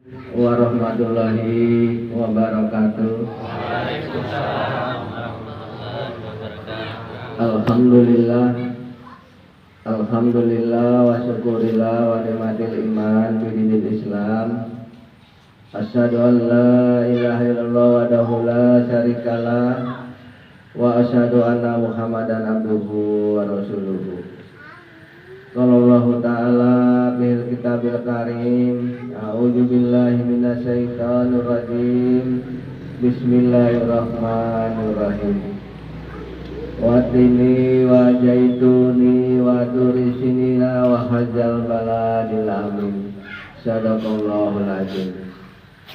warahmatullahi wabarakatuh. Alhamdulillah, alhamdulillah wa syukurillah wa nikmatil iman bidinil Islam. Asyhadu an la ilaha illallah wahdahu la syarikalah wa asyhadu anna Muhammadan abduhu wa rasuluhu. Sallallahu ta'ala bil kitabil karim. A'udzu billahi minasyaitonir rajim. Bismillahirrahmanirrahim. Wa tini wa zaituni wa turi sinina wa hadzal baladil amin. Shadaqallahul azim.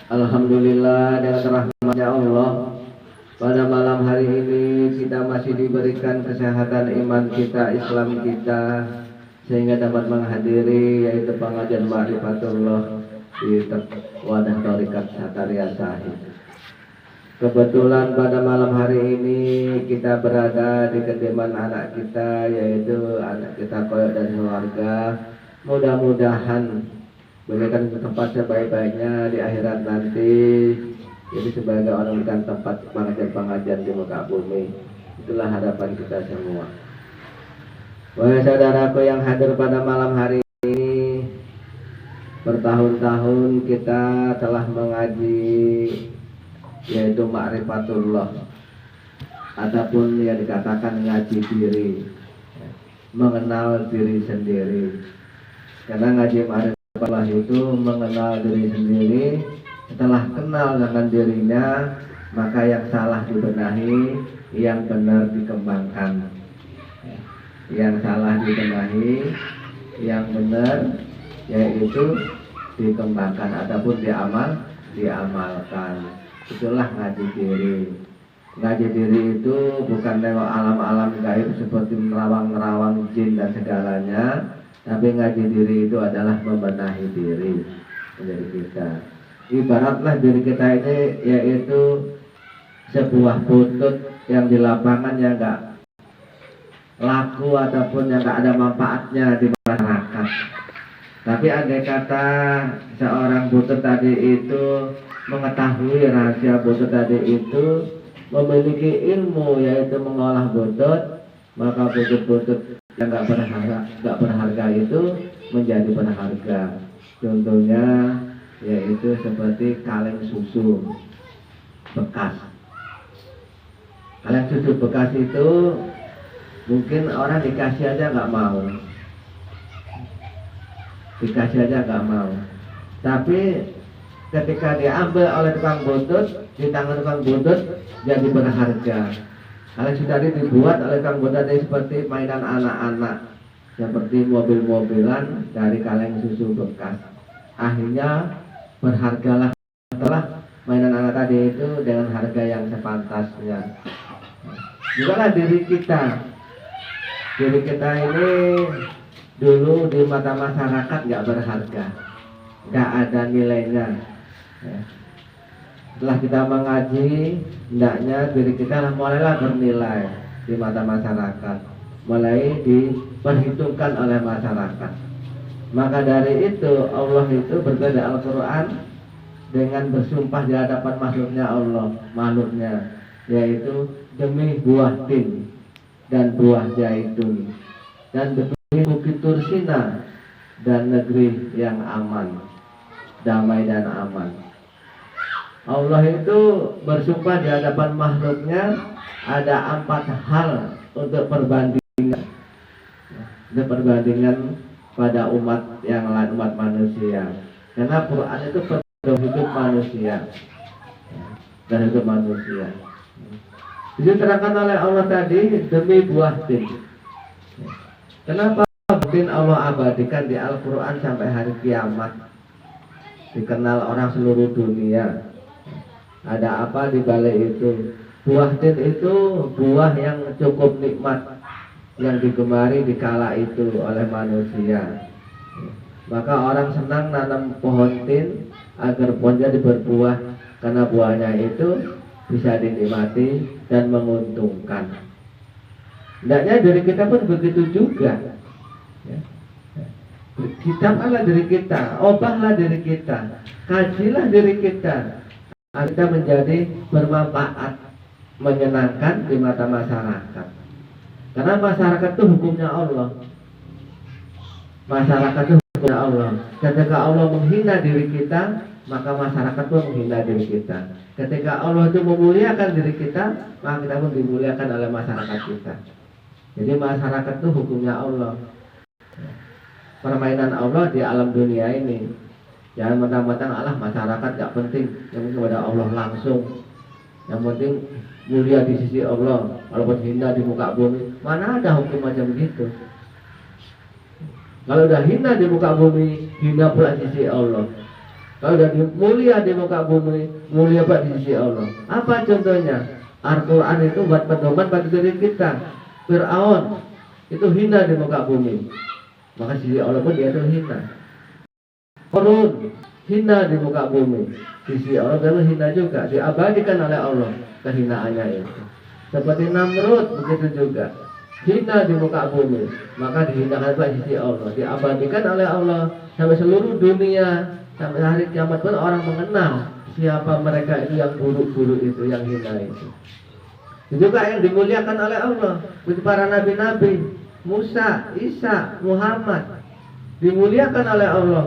Alhamdulillah, dengan rahmatnya Allah, pada malam hari ini kita masih diberikan kesehatan iman kita, Islam kita, sehingga dapat menghadiri yaitu pengajian Ma'rifatullah di wadah Thariqat Sakarya Sahih. Kebetulan pada malam hari ini kita berada di kediaman anak kita, yaitu anak kita Koyok dan keluarga. Mudah-mudahan berikan tempat sebaik-baiknya di akhirat nanti, jadi sebagai orang berikan tempat pengajian-pengajian di muka bumi. Itulah harapan kita semua. Wahai saudaraku yang hadir pada malam hari ini, bertahun-tahun kita telah mengaji yaitu Ma'rifatullah, ataupun yang dikatakan ngaji diri, mengenal diri sendiri. Karena ngaji Ma'rifatullah itu mengenal diri sendiri. Setelah kenal dengan dirinya, maka yang salah dibenahi, yang benar dikembangkan. Yang salah dibenahi, yang benar yaitu dikembangkan ataupun diamalkan. Itulah ngaji diri. Ngaji diri itu bukan nengok alam-alam gaib seperti nerawang-nerawang jin dan segalanya, tapi ngaji diri itu adalah membenahi diri menjadi kita. Ibaratlah diri kita ini yaitu sebuah butut yang di lapangan yang enggak laku ataupun yang enggak ada manfaatnya di masyarakat. Tapi andai kata seorang butut tadi itu mengetahui rahasia butut tadi itu, memiliki ilmu yaitu mengolah butut, maka butut-butut yang enggak berharga itu menjadi berharga. Contohnya yaitu seperti kaleng susu bekas. Kaleng susu bekas itu mungkin orang dikasih aja nggak mau, tapi ketika diambil oleh tukang butut, di tangan tukang butut jadi berharga. Kalau sudah dibuat oleh tukang butut ini seperti mainan anak-anak, seperti mobil-mobilan dari kaleng susu bekas. Akhirnya berhargalah setelah mainan anak tadi itu dengan harga yang sepantasnya. Juga diri kita. Diri kita ini dulu di mata masyarakat nggak berharga, nggak ada nilainya. Setelah kita mengaji, hendaknya diri kita mulailah bernilai di mata masyarakat, mulai diperhitungkan oleh masyarakat. Maka dari itu Allah itu berbeda Al-Quran dengan bersumpah di hadapan makhluknya, yaitu demi buah tin dan buah zaitun, dan demi bukit Tursina dan negeri yang aman, damai dan aman. Allah itu bersumpah di hadapan makhluknya, ada 4 hal untuk perbandingan pada umat yang lain, umat manusia. Karena Quran itu penuh hidup manusia dan hidup manusia. Diterangkan oleh Allah tadi demi buah tin. Kenapa tin Allah abadikan di Al-Quran sampai hari kiamat, dikenal orang seluruh dunia? Ada apa di balik itu? Buah tin itu buah yang cukup nikmat, yang digemari di kala itu oleh manusia. Maka orang senang nanam pohon tin agar pohonnya berbuah, karena buahnya itu bisa dinikmati dan menguntungkan. Hendaknya dari kita pun begitu juga. Hitamkanlah diri kita, obahlah diri kita, kajilah diri kita, agar kita menjadi bermanfaat, menyenangkan di mata masyarakat. Karena masyarakat itu hukumnya Allah. Masyarakat itu hukumnya Allah. Ketika Allah menghina diri kita, maka masyarakat pun menghina diri kita. Ketika Allah itu memuliakan diri kita, maka kita pun dimuliakan oleh masyarakat kita. Jadi masyarakat itu hukumnya Allah. Permainan Allah di alam dunia ini. Jangan mentang-mentang Allah masyarakat gak penting, yang penting kepada Allah langsung. Yang penting mulia di sisi Allah, walaupun hina di muka bumi. Mana ada hukum macam begitu? Kalau udah hina di muka bumi, hina pula di sisi Allah. Kalau udah mulia di muka bumi, mulia pula di sisi Allah. Apa contohnya? Al-Quran itu buat pedoman bagi diri kita. Fir'aun itu hina di muka bumi, maka sisi Allah pun dia itu hina. Qarun hina di muka bumi, sisi Allah dan hina juga, diabadikan oleh Allah kehinaannya itu. Seperti Namrud begitu juga, hina di muka bumi, maka dihinakan pula sisi Allah, diabadikan oleh Allah sampai seluruh dunia, sampai hari kiamat pun orang mengenal siapa mereka itu yang buruk-buruk itu, yang hina itu. Juga yang dimuliakan oleh Allah, seperti para nabi-nabi, Musa, Isa, Muhammad, dimuliakan oleh Allah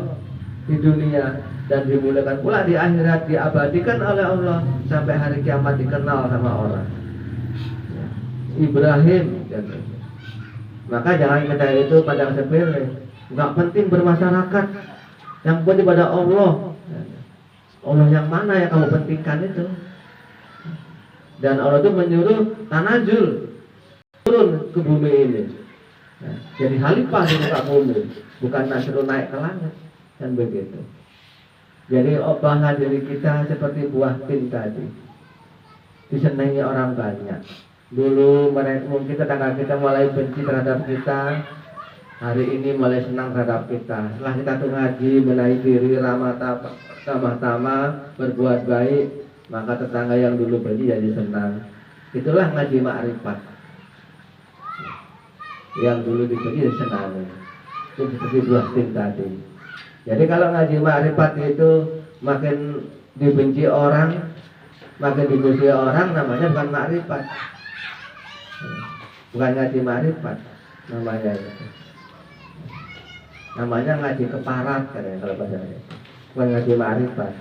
di dunia dan dimuliakan pula di akhirat, diabadikan oleh Allah sampai hari kiamat, dikenal sama orang. Ibrahim, maka jangan kita itu pandang sepele, nggak penting bermasyarakat, yang penting pada Allah. Allah yang mana yang kamu pentingkan itu? Dan Allah itu menyuruh tanazul, turun ke bumi ini. Nah, jadi khalifah di muka bumi, bukan nak suruh naik ke langit, kan begitu. Jadi obahlah diri kita seperti buah tin tadi, disenangi orang banyak. Dulu mereka mungkin tetangga kita mulai benci terhadap kita, hari ini mulai senang terhadap kita. Setelah kita tuh ngaji, menaik diri, ramah tamah, berbuat baik, maka tetangga yang dulu benci jadi senang. Itulah ngaji ma'rifat. Yang dulu dibenci jadi senang. Itu seperti buah tin tadi. Jadi kalau ngaji ma'rifat itu makin dibenci orang, makin dimusuhi orang, namanya bukan ma'rifat. Bukan ngaji ma'rifat namanya itu. Namanya ngaji keparat katanya kalau bahasanya. Bukan ngaji ma'rifat.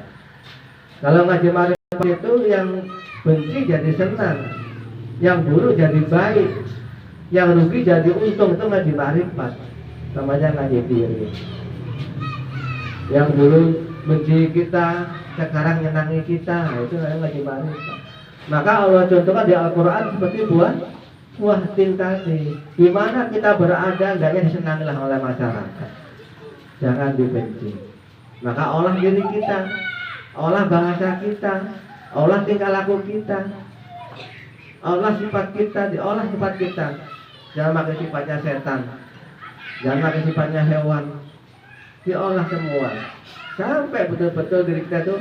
Kalau ngaji ma'rifat itu yang benci jadi senang, yang buruk jadi baik, yang rugi jadi untung, itu ngaji ma'rifat. Namanya ngaji diri. Yang dulu benci kita, sekarang nyenangi kita, itu namanya ngaji ma'rifat. Maka Allah contohkan di Al-Quran seperti buah tin tadi. Di mana kita berada, hendaknya disenangilah oleh masyarakat, jangan dibenci. Maka olah diri kita, olah bahasa kita, olah tingkah laku kita, olah sifat kita, diolah sifat kita. Jangan pakai sifatnya setan, jangan pakai sifatnya hewan, diolah semua sampai betul-betul diri kita itu,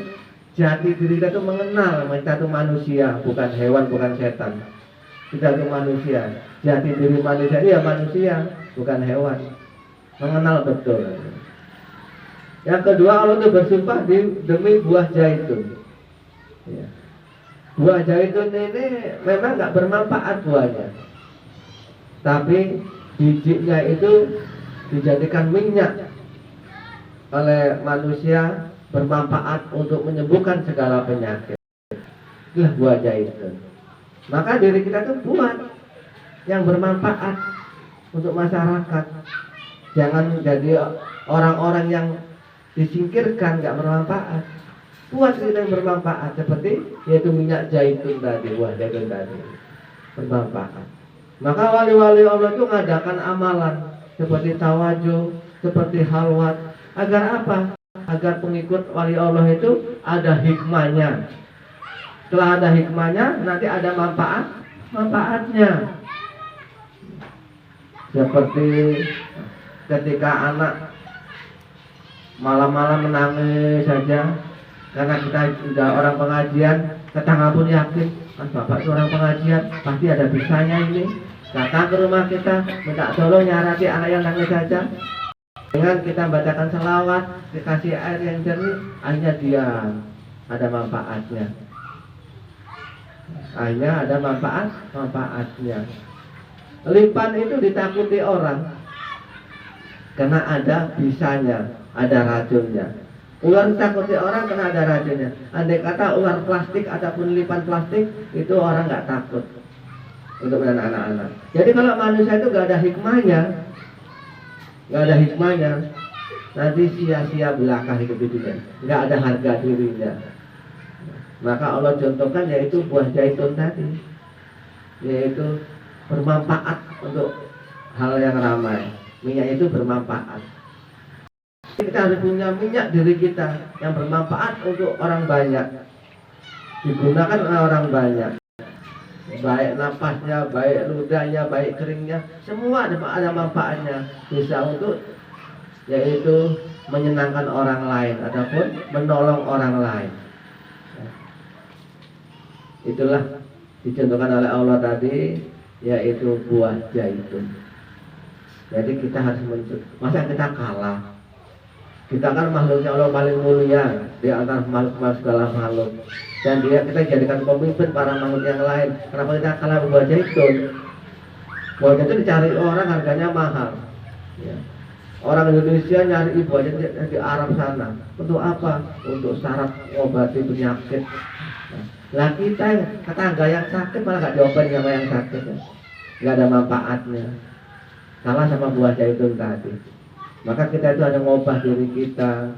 jati diri kita itu mengenal kita itu manusia, bukan hewan, bukan setan. Kita itu manusia, jati diri manusia ya manusia, bukan hewan. Mengenal betul. Yang kedua, Allah itu bersumpah demi buah zaitun. Ya. Buah zaitun ini memang nggak bermanfaat buahnya, tapi bijinya itu dijadikan minyak oleh manusia, bermanfaat untuk menyembuhkan segala penyakit. Itulah buah zaitun. Maka diri kita itu buat yang bermanfaat untuk masyarakat. Jangan jadi orang-orang yang disingkirkan, nggak bermanfaat. Buat kita yang bermanfaat, seperti yaitu minyak zaitun tadi, buah zaitun tadi, bermanfaat. Maka wali-wali Allah itu mengadakan amalan seperti tawajuh, seperti halwat. Agar apa? Agar pengikut wali Allah itu ada hikmahnya. Setelah ada hikmahnya, nanti ada manfaatnya. Seperti ketika anak malam-malam menangis saja karena kita sudah orang pengajian, tetangga pun yakin, bapak itu orang pengajian, pasti ada bisanya ini. Datang ke rumah kita, minta tolong nyarati anak yang nangis saja. Dengan kita bacakan selawat, dikasih air yang jernih, airnya diam, ada manfaatnya. Airnya ada manfaatnya. Lipan itu ditakuti orang karena ada bisanya, ada racunnya. Ular ditakuti orang karena ada racunnya. Andai kata ular plastik ataupun lipan plastik, itu orang nggak takut untuk anak-anak. Jadi kalau manusia itu nggak ada hikmahnya, nanti sia-sia belaka hidup dia, nggak ada harga dirinya. Maka Allah contohkan yaitu buah zaitun tadi, yaitu bermanfaat untuk hal yang ramai. Minyak itu bermanfaat. Kita harus punya minyak diri kita yang bermanfaat untuk orang banyak, digunakan oleh orang banyak. Baik napasnya, baik ludahnya, baik keringnya, semua ada manfaatnya. Bisa untuk yaitu menyenangkan orang lain ataupun menolong orang lain. Itulah dicontohkan oleh Allah tadi, yaitu buah zaitun. Jadi kita harus masa kita kalah? Kita kan makhluknya Allah paling mulia di antara makhluk segala makhluk. Dan kita jadikan pemimpin para makhluk yang lain. Kenapa kita kalah buah zaitun? Buah zaitun dicari orang harganya mahal. Ya. Orang Indonesia nyari buah zaitun di Arab sana. Untuk apa? Untuk syarat mengobati penyakit. Lah kita yang tetangga yang sakit malah gak diobati sama yang sakit. Gak ada manfaatnya. Kalah sama buah zaitun tadi. Maka kita itu hanya mengubah diri kita,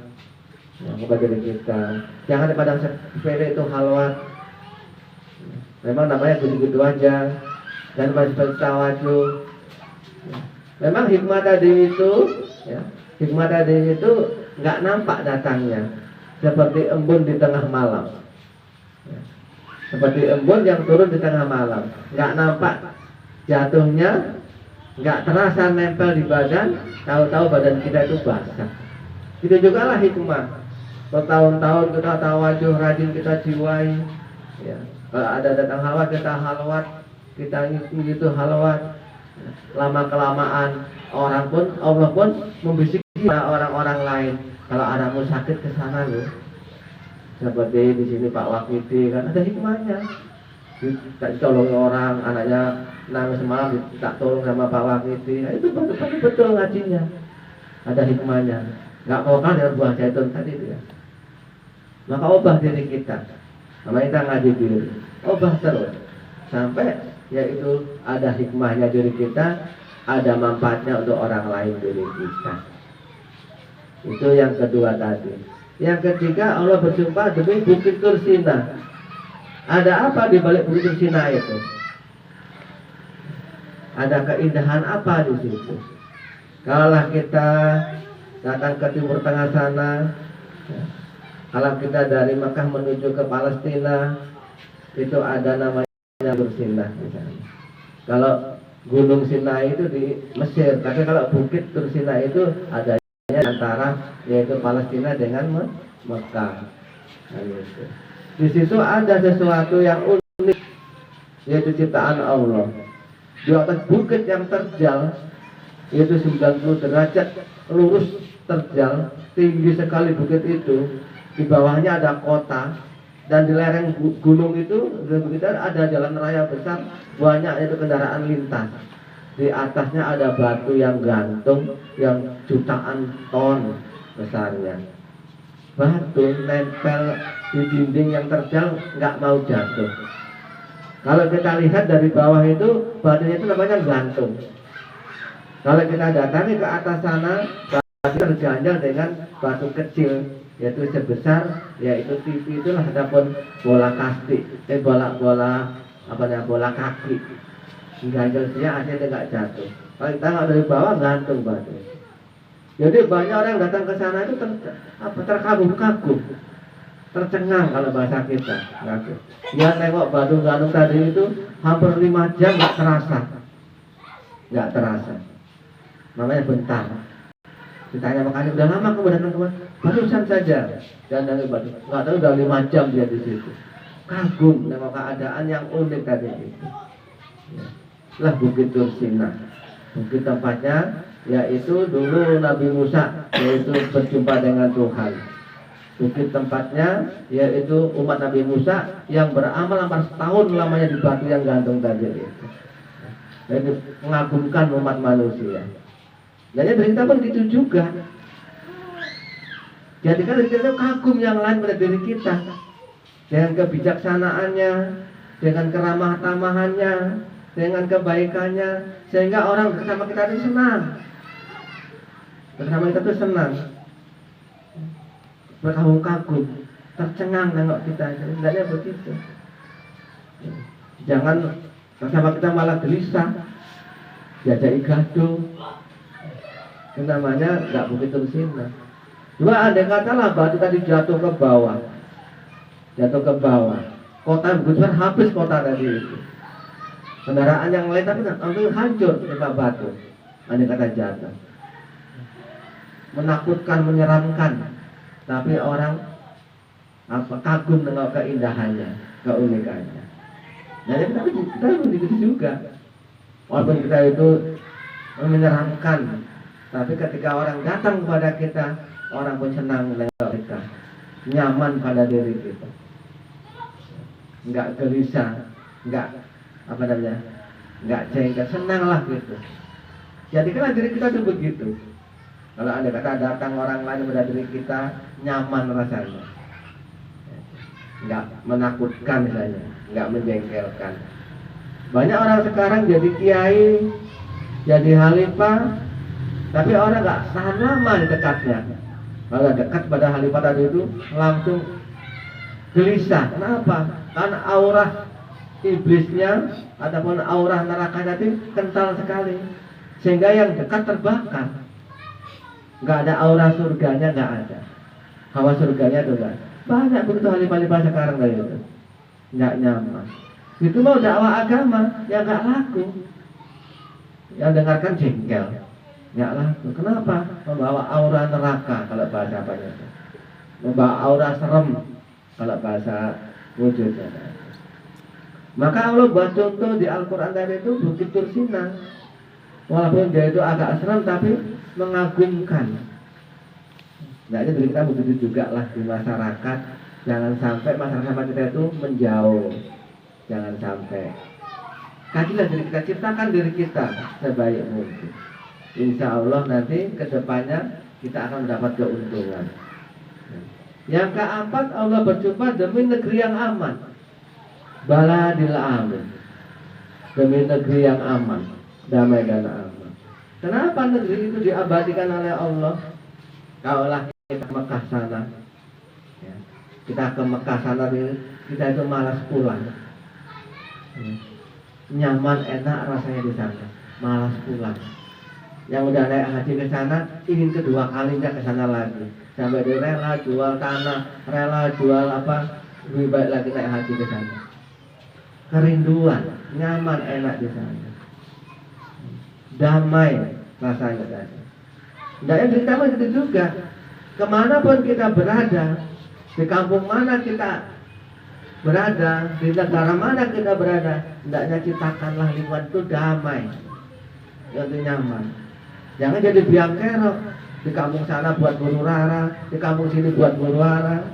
Jangan di padang sepele itu halwat. Memang namanya gitu-gitu aja. Dan masih tawajuh. Memang hikmah tadi itu nggak nampak datangnya, seperti embun di tengah malam. Seperti embun yang turun di tengah malam, nggak nampak jatuhnya, nggak terasa nempel di badan. Tahu-tahu badan kita itu basah. Itu juga lah hikmah. Bertahun-tahun kita tawajuh, rajin kita jiwai. Ya. Kalau ada datang halwat, kita halwat. Kita gitu halwat. Lama kelamaan Allah pun membisiki orang-orang lain. Kalau anakmu sakit ke sana loh. Seperti di sini Pak Wakiti kan ada hikmahnya. Tak tolong orang, anaknya nangis semalam tak tolong sama Pak Wakiti. Itu betul ngajinya. Ada hikmahnya. Nggak mau kan dengan buah zaitun tadi itu ya. Maka ubah diri kita. Namanya kita ngaji diri. Ubah terus sampai yaitu ada hikmahnya diri kita, ada manfaatnya untuk orang lain diri kita. Itu yang kedua tadi. Yang ketiga, Allah bersumpah demi Bukit Tursina. Ada apa di balik Bukit Tursina itu? Ada keindahan apa di situ? Kalau kita datang ke Timur Tengah sana, kalau kita dari Mekah menuju ke Palestina, itu ada namanya Tursina misalnya. Kalau Gunung Sinai itu di Mesir, tapi kalau Bukit Tursina itu adanya antara yaitu Palestina dengan Mekah. Nah, gitu. Di situ ada sesuatu yang unik, yaitu ciptaan Allah. Di atas bukit yang terjal, yaitu 90 derajat lurus terjal, tinggi sekali bukit itu. Di bawahnya ada kota, dan di lereng gunung itu ada jalan raya besar, banyak itu kendaraan lintas. Di atasnya ada batu yang gantung, yang jutaan ton besarnya. Batu nempel di dinding yang terjal, nggak mau jatuh. Kalau kita lihat dari bawah itu, batunya itu namanya gantung. Kalau kita datangi ke atas sana, batu terganjal dengan batu kecil, yaitu sebesar, yaitu TV itulah, ataupun bola kasti, bola kaki. Ganjal dia akhirnya nggak jatuh. Kalau kita nggak dari bawah, gantung batu. Jadi banyak orang yang datang ke sana itu terkagum-kagum, tercengang kalau bahasa kita. Dia nengok batu gantung tadi itu hampir 5 jam nggak terasa. Namanya bentar. Ditanya makanya udah lama kamu datang kemana? Barusan saja. Dan dari batu, nggak tahu udah 5 jam dia di situ. Kagum dengan keadaan yang unik tadi itu. Lah Bukit Tursina. Bukit tempatnya yaitu dulu Nabi Musa yaitu berjumpa dengan Tuhan. Bukit tempatnya yaitu umat Nabi Musa yang beramal hampir setahun lamanya di batu yang gantung tadi itu. Jadi mengagumkan umat manusia. Jadi dari kita pun gitu juga. Jadi kan kita kagum yang lain pada diri kita dengan kebijaksanaannya, dengan keramah tamahannya, dengan kebaikannya, sehingga orang bersama kita itu senang. Bersama kita itu senang, berkagum-kagum, tercengang nengok kita. Hendaknya begitu. Jangan bersama kita malah gelisah, diajak gaduh. Itu namanya nggak begitu sinar. Dua, andai katalah batu tadi jatuh ke bawah, kota begitu habis kota tadi itu. Kendaraan yang lain tapi langsung hancur dengan batu. Andai kata jatuh, menakutkan, menyeramkan. Tapi orang kagum dengan keindahannya, keunikannya. Jadi kita begitu juga. Walaupun kita itu menyeramkan, tapi ketika orang datang kepada kita, orang pun senang dengan kita, nyaman pada diri kita, nggak gelisah, nggak jengkel, senanglah gitu. Jadikanlah diri kita itu begitu. Kalau ada kata datang orang lain pada diri kita, nyaman rasanya, nggak menakutkan misalnya, nggak menjengkelkan. Banyak orang sekarang jadi kiai, jadi khalifah, tapi orang nggak tahan lama di dekatnya. Kalau dekat pada khalifah tadi itu langsung gelisah. Kenapa? Karena aura iblisnya ataupun aura neraka tadi kental sekali, sehingga yang dekat terbakar. Nggak ada aura surganya, nggak ada. Hawa surganya tuh nggak. Banyak begitu khalifah-khalifah sekarang dari itu, nggak nyaman. Itu mau dakwah agama yang nggak laku, yang dengarkan jengkel, nggak laku. Kenapa? Membawa aura neraka kalau bahasa apanya itu, membawa aura serem kalau bahasa wujudnya. Maka Allah buat contoh di Al-Quran tadi itu Bukit Tursina. Walaupun dia itu agak serem tapi mengagumkan. Nah ini kita begitu juga lah di masyarakat. Jangan sampai masyarakat kita itu menjauh. Jangan sampai. Kajilah diri kita, ciptakan diri kita sebaik mungkin. Insya Allah nanti kedepannya kita akan mendapat keuntungan. Yang keempat, Allah berjumpa demi negeri yang aman. Baladil amin, demi negeri yang aman, damai dan aman. Kenapa negeri itu diabadikan oleh Allah? Kaulah kita ke Mekah sana, ya. Kita ke Mekah sana, kita itu malas pulang, ya. Nyaman enak rasanya di sana, malas pulang. Yang udah naik haji ke sana ingin kedua kalinya ke sana lagi, sampai dia rela jual tanah, rela jual apa, lebih baik lagi naik haji ke sana. Kerinduan, nyaman enak di sana, damai rasanya tadi. Hendaknya kita pun itu juga. Kemanapun kita berada, di kampung mana kita berada, di negara mana kita berada, hendaknya ciptakanlah lingkungan itu damai, yang nyaman. Jangan jadi biang kerok. Di kampung sana buat huru hara, di kampung sini buat huru hara,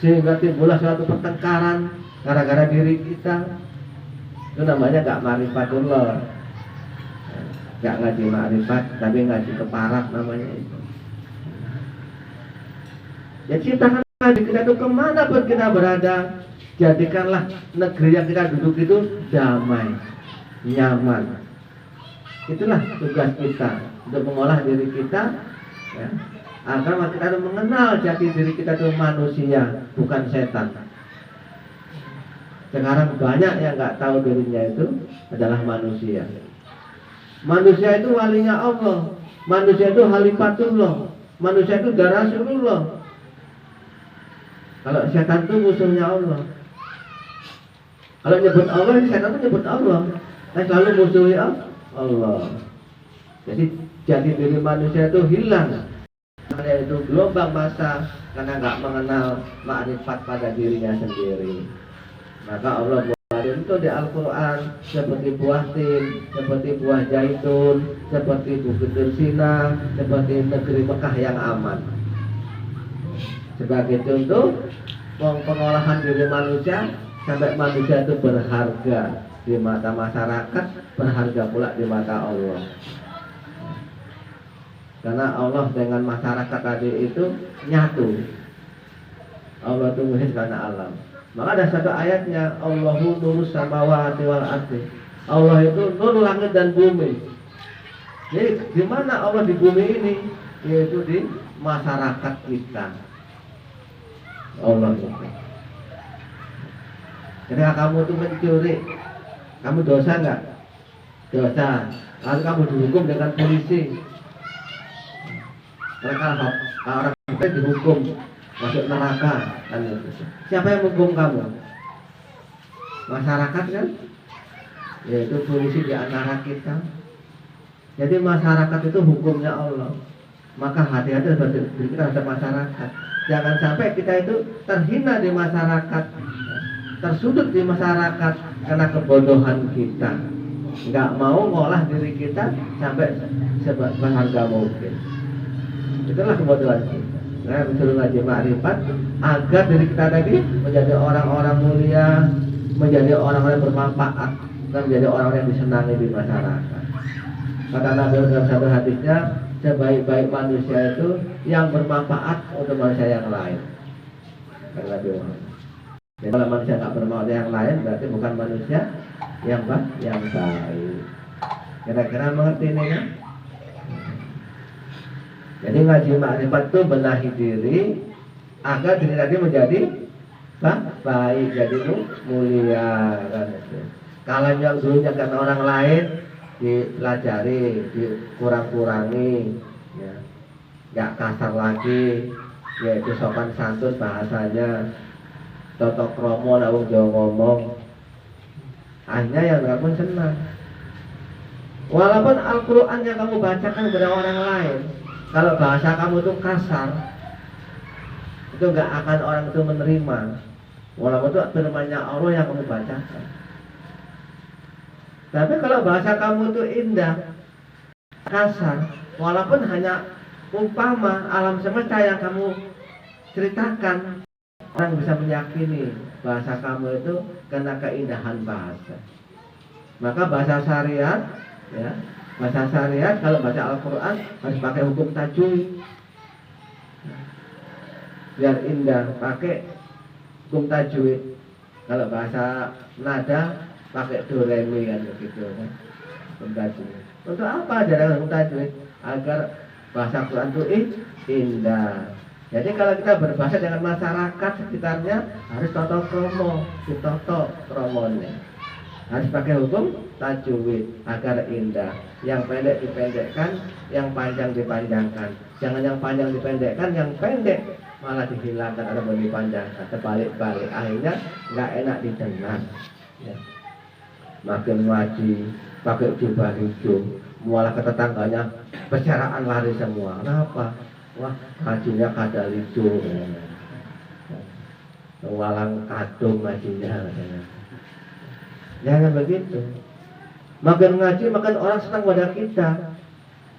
sehingga timbullah suatu pertengkaran gara-gara diri kita. Itu namanya gak ma'rifatullah, gak ngaji ma'rifat tapi ngaji keparat namanya itu. Ya ciptakanlah kita itu kemana pun kita berada, jadikanlah negeri yang kita duduk itu damai, nyaman. Itulah tugas kita untuk mengolah diri kita, ya, agar kita mengenal jati diri kita itu manusia, bukan setan. Sekarang banyak yang nggak tahu dirinya itu adalah manusia. Manusia itu walinya Allah, manusia itu khalifatullah, manusia itu Rasulullah. Kalau setan itu musuhnya Allah. Kalau nyebut Allah, setan itu nyebut Allah, dan selalu musuhi Allah. Jadi jati diri manusia itu hilang. Karena itu gelombang masa karena nggak mengenal makrifat pada dirinya sendiri. Maka Allah buatin betul di Al-Quran, seperti buah tin, seperti buah zaitun, seperti Bukit Dursina, seperti negeri Mekah yang aman. Sebagai contoh, pengolahan diri manusia sampai manusia itu berharga di mata masyarakat, berharga pula di mata Allah. Karena Allah dengan masyarakat tadi itu nyatu. Allah itu muhit karena alam. Maka ada satu ayatnya, Allahu nurus samawati wal ardi. Allah itu nur langit dan bumi. Jadi di mana Allah di bumi ini? Yaitu di masyarakat kita. Allah itu. Ketika kamu itu mencuri, kamu dosa nggak? Dosa. Lalu kamu dihukum dengan polisi. Mereka orang itu dihukum masuk neraka. Siapa yang menghukum kamu? Masyarakat kan? Yaitu polisi di antara kita. Jadi masyarakat itu hukumnya Allah. Maka hati-hati bagi kita terhadap masyarakat. Jangan sampai kita itu terhina di masyarakat, tersudut di masyarakat karena kebodohan kita. Nggak mau ngolah diri kita sampai seberharga mungkin. Itulah kebodohan kita. Nah, disuruh ngaji ma'rifat agar diri kita tadi menjadi orang-orang mulia, menjadi orang-orang yang bermanfaat, dan menjadi orang-orang yang disenangi di masyarakat. Kata Nabi dalam satu hadisnya, sebaik-baik manusia itu yang bermanfaat untuk manusia yang lain. Kata Nabi Muhammad. Jadi kalau manusia nggak bermanfaat yang lain, berarti bukan manusia yang baik. Kira-kira mengerti ini kan? Jadi ngaji ma'rifat itu benahi diri agar diri tadi menjadi baik, jadi mulia kan. Kalau yang dulunya karena orang lain dipelajari, dikurang-kurangi, ya, nggak kasar lagi, yaitu sopan santun bahasanya, toto kromo, nawung Jawa ngomong, hanya yang nggak pun senang. Walaupun Al-Quran yang kamu bacakan kepada orang lain, kalau bahasa kamu itu kasar, itu nggak akan orang itu menerima. Walaupun itu firman-Nya Allah yang kamu bacakan. Tapi kalau bahasa kamu itu indah, kasar, walaupun hanya umpama alam semesta yang kamu ceritakan, orang bisa meyakini bahasa kamu itu karena keindahan bahasa. Maka bahasa syariat, ya, bahasa syariat kalau baca Al-Quran harus pakai hukum tajwid. Biar indah, pakai hukum tajwid. Kalau bahasa nada pakai do re mi kan begitu kan. Hukum tajwid. Untuk apa ada hukum tajwid? Agar bahasa Quran itu indah. Jadi kalau kita berbahasa dengan masyarakat sekitarnya harus toto kromo, ditoto kromonya. Harus pakai hukum tajwid agar indah. Yang pendek dipendekkan, yang panjang dipanjangkan. Jangan yang panjang dipendekkan, yang pendek malah dihilangkan atau dipanjangkan. Terbalik-balik, akhirnya nggak enak didengar. Ya. Makin ngaji, pakai jubah hijau, malah ke tetangganya percaraan lari semua. Kenapa? Wah, ngajinya kadal hijau. Walang kadung ngajinya. Jangan begitu. Makin ngaji, makin orang senang pada kita.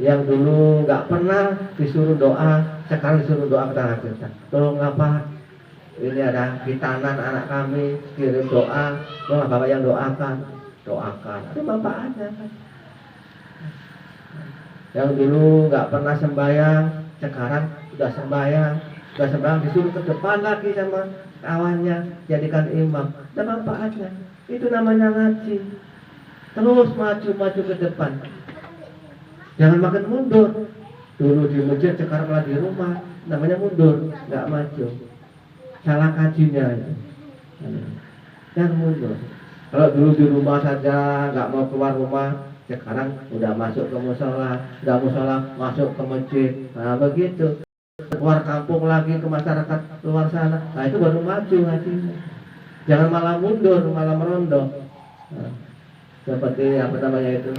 Yang dulu nggak pernah disuruh doa, sekarang disuruh doa kepada kita. Tolong apa? Ini ada hitanan anak kami, kirim doa. Tolong bapak yang doakan, doakan. Itu manfaatnya kan. Yang dulu nggak pernah sembahyang, sekarang sudah sembahyang. Sudah sembahyang disuruh ke depan lagi sama kawannya, jadikan imam. Ada manfaatnya. Itu namanya ngaji. Terus maju ke depan. Jangan makin mundur. Dulu di masjid, sekarang malah di rumah. Namanya mundur, nggak maju. Salah kajinya itu. Jangan mundur. Kalau dulu di rumah saja nggak mau keluar rumah, sekarang udah masuk ke musola, udah musola masuk ke masjid. Nah begitu. Keluar kampung lagi ke masyarakat luar sana. Nah itu baru maju ngajinya. Jangan malah mundur, malah merondok. Nah, seperti apa namanya itu?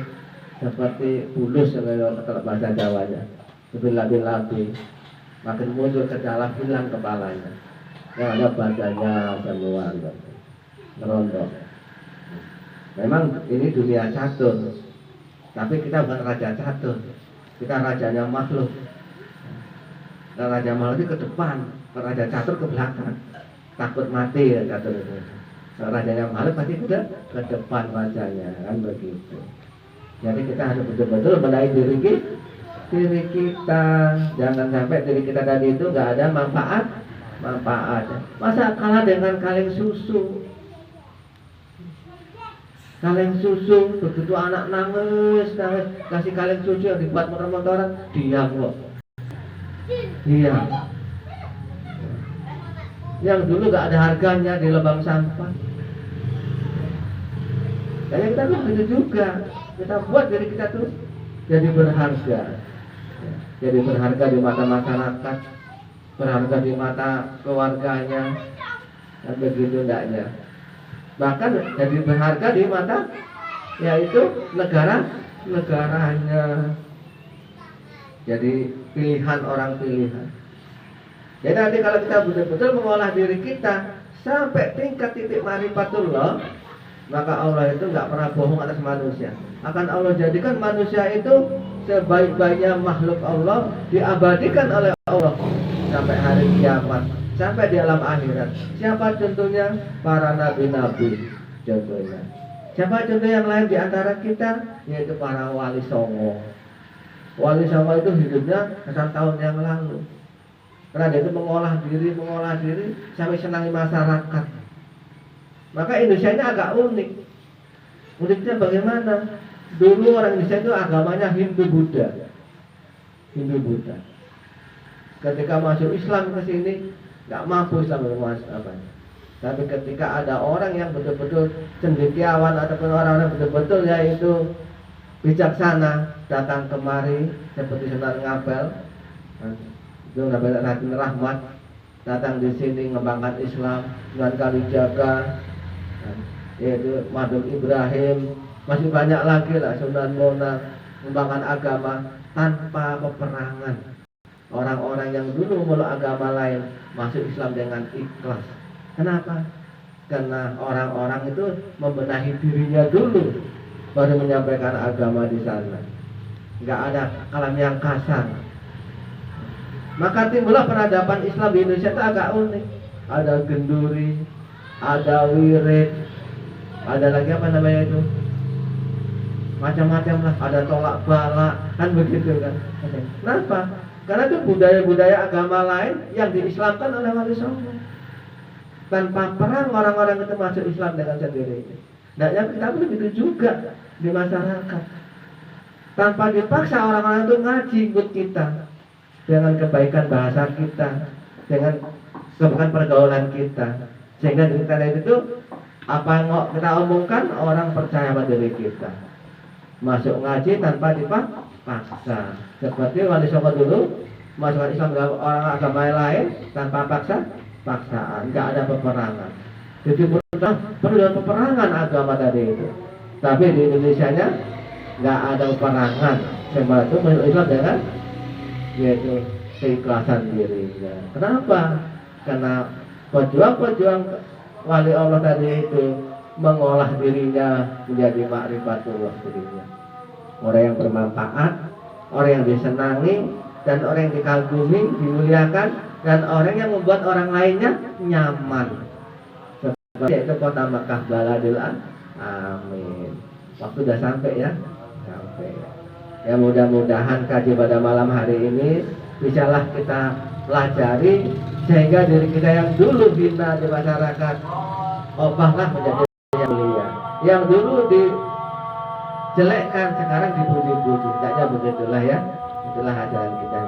Seperti bulus kalau bahasa Jawanya. Lebih-lebih makin mundur ke dalam, hilang kepalanya. Yang ada badannya semua merondok. Memang ini dunia catur, tapi kita bukan raja catur, kita rajanya makhluk. Nah, raja makhluk itu ke depan, raja catur ke belakang, takut mati ya catur itu. Nah, rajanya makhluk pasti ke depan rajanya, kan begitu. Jadi kita harus betul-betul benahi diri kita, jangan sampai diri kita tadi itu nggak ada manfaatnya. Masa kalah dengan kaleng susu? Kaleng susu, begitu anak nangis, kasih kaleng susu yang dibuat motor-motoran, diam kok. Diam. Yang dulu gak ada harganya di lubang sampah. Kayaknya kita tuh begitu juga. Kita buat diri kita tuh jadi berharga. Jadi berharga di mata masyarakat, berharga di mata keluarganya, dan begitu ndaknya. Bahkan jadi berharga di mata yaitu negaranya. Jadi pilihan orang pilihan. Jadi nanti kalau kita betul-betul mengolah diri kita sampai tingkat titik ma'rifatullah, maka Allah itu nggak pernah bohong atas manusia. Akan Allah jadikan manusia itu sebaik-baiknya makhluk Allah, diabadikan oleh Allah sampai hari kiamat, sampai di alam akhirat. Siapa contohnya? Para nabi-nabi contohnya. Siapa contoh yang lain di antara kita? Yaitu para wali songo. Wali songo itu hidupnya ratusan tahun yang lalu. Karena dia itu mengolah diri sampai senangi masyarakat. Maka Indonesia ini agak unik. Uniknya bagaimana? Dulu orang Indonesia itu agamanya Hindu-Buddha. Ketika masuk Islam ke sini, nggak mampu Islam bermasuk apa. Tapi ketika ada orang yang betul-betul cendekiawan ataupun orang-orang betul-betul yaitu bijaksana datang kemari seperti Sunan Ngabel, itu Ngabel Raden Rahmat datang di sini mengembangkan Islam, Sunan Kalijaga, yaitu Madul Ibrahim, masih banyak lagi lah Sunan Bonang mengembangkan agama tanpa peperangan. Orang-orang yang dulu memeluk agama lain masuk Islam dengan ikhlas. Kenapa? Karena orang-orang itu membenahi dirinya dulu baru menyampaikan agama di sana. Nggak ada kalam yang kasar. Maka timbullah peradaban Islam di Indonesia itu agak unik. Ada genduri, ada wirid, ada lagi apa namanya itu? Macam-macam lah, ada tolak balak, kan begitu kan? Kenapa? Karena itu budaya-budaya agama lain yang diislamkan oleh Wali Songo. Tanpa perang orang-orang itu masuk Islam dengan sendirinya. Nah, yang kita begitu juga di masyarakat. Tanpa dipaksa orang-orang itu ngaji ikut kita dengan kebaikan bahasa kita, dengan kebaikan pergaulan kita, sehingga di kita itu apa yang kita omongkan orang percaya pada diri kita. Masuk ngaji tanpa dipaksa. Seperti Wali Songo dulu masuk Islam dengan orang agama lain tanpa paksaan, nggak ada peperangan. Jadi perlu ada peperangan agama tadi itu. Tapi di Indonesia-nya nggak ada peperangan. Sebab itu masuk Islam dengan yaitu keikhlasan dirinya. Kenapa? Karena pejuang-pejuang wali Allah tadi itu mengolah dirinya menjadi ma'rifatullah dirinya. Orang yang bermanfaat, orang yang disenangi, dan orang yang dikagumi, dimuliakan, dan orang yang membuat orang lainnya nyaman. Seperti itu kota Makkah Baladil Amin. Waktu sudah sampai ya? Sampai. Ya mudah-mudahan kaji pada malam hari ini bisalah kita pelajari sehingga diri kita yang dulu hina di masyarakat obahlah menjadi yang mulia. Yang dulu dijelekkan sekarang dipuji-puji. Tidaknya begitulah ya. Itulah ajaran kita.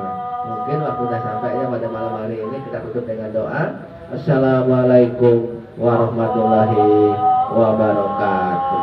Mungkin waktu sudah sampai ya pada malam hari ini kita tutup dengan doa. Assalamualaikum warahmatullahi wabarakatuh.